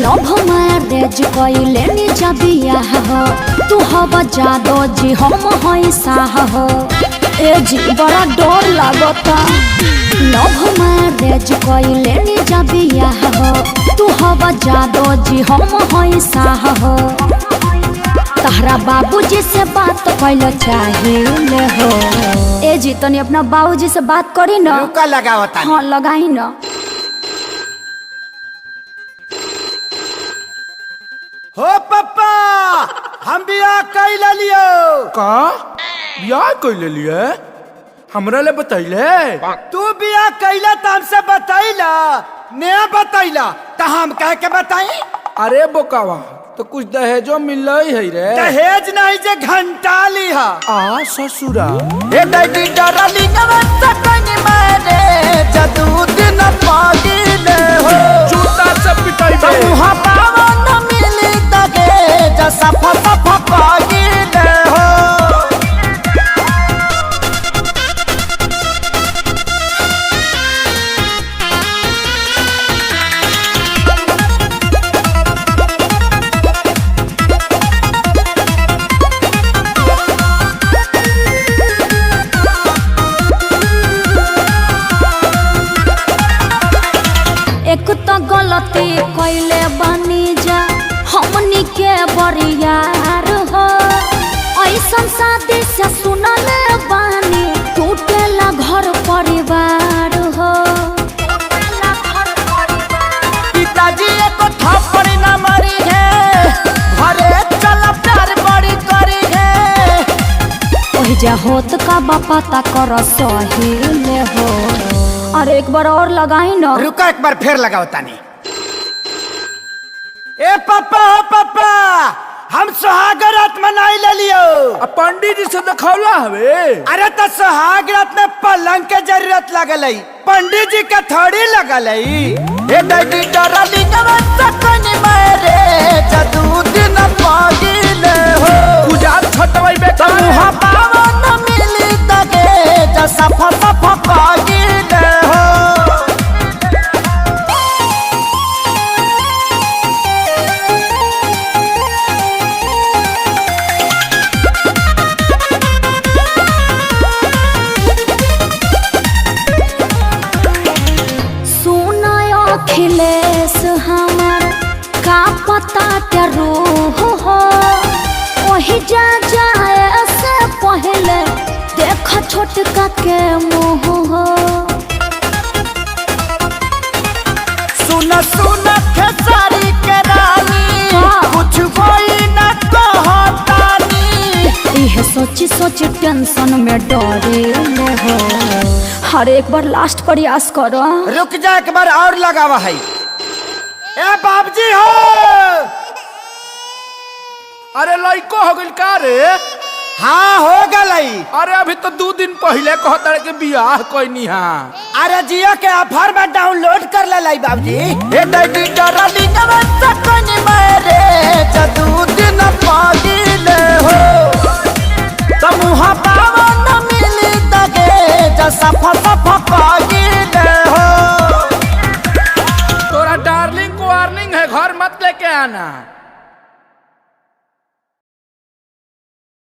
Love marriage कइले नी जबिया हो तू हवा जादो जी हम हई साह हो ए जी बड़ा डर लागता। लव मैरेज कइले नी जबिया हो तू हवा जादो जी हम हई साह हो तहरा बाबूजी से बात कइल चाहिए हो। ए जी तनी अपना बाबूजी से बात करी ना। रुका लगावता हाँ लगाई ना। हो पप्पा हम बियाह कैले लियो। का बियाह कैले लिए हमरा ले बतैले। तू बियाह कैला त हमसे बतैला ने बतैला त हम कह के बताई। अरे बोकावा तो कुछ दहेजो मिल है रे। दहेज नहीं जे घंटा लिहा। आ ससुरा ए दैडी डरली नवत कनी मारे जदू दिन पागिले हो। जूता से पिटाई बे मुहा पावन मिली तगे जसा फसा पागिले हो। एक तो गलती कइले बनी जा हमनी के बरियार हो ऐसन शादी से सुनले बानी टूटेला घर परिवार हो। पिताजी को थप्पड़ न मारी है घरे चल प्यार बड़ी करी है। ओहि जा होत का बापा ता कर सही ले हो। अरे एक बार और लगाई ना। रुका एक बार फिर लगाओ तानी। ए पापा हो पापा हम सुहाग रात मनाई ले लियो। पंडित जी से दिखौला हवे। अरे तो सुहाग रात में पलंग के जरूरत लगल है पंडित जी के थोड़ी लगल है। ए दैडी डरली नवत कनी मारे जदू दिन पागिले हो। गुजार छटवाई बे मुहा पावन मिली तगे जसा फसा पागिले हो। अखिलेश हमार का पता के रूह हो वही जा जाए से पहले देख छोटका के मुँह हो। सुन सुन खेसारी के रानी कुछ कोई न कहतानी। यह सोची सोची टेंशन में डरे हो। हर एक बार लास्ट प्रयास करो। रुक जा एक बार और लगावा है। ए बाबजी हो। अरे लइको हो गइल का रे। हाँ हो गई। अरे अभी तो 2 दिन पहले कहता के बियाह कोई हाँ। अरे जियो के ऑफर में डाउनलोड कर ले लाई बाबजी। ए दैडी डरली नवत कनी मारे जदू दिन पागिले हो। मुहा पावन मिली तगे जसा फसा पागिले हो। तोरा डार्लिंग को वार्निंग है घर मत लेके आना।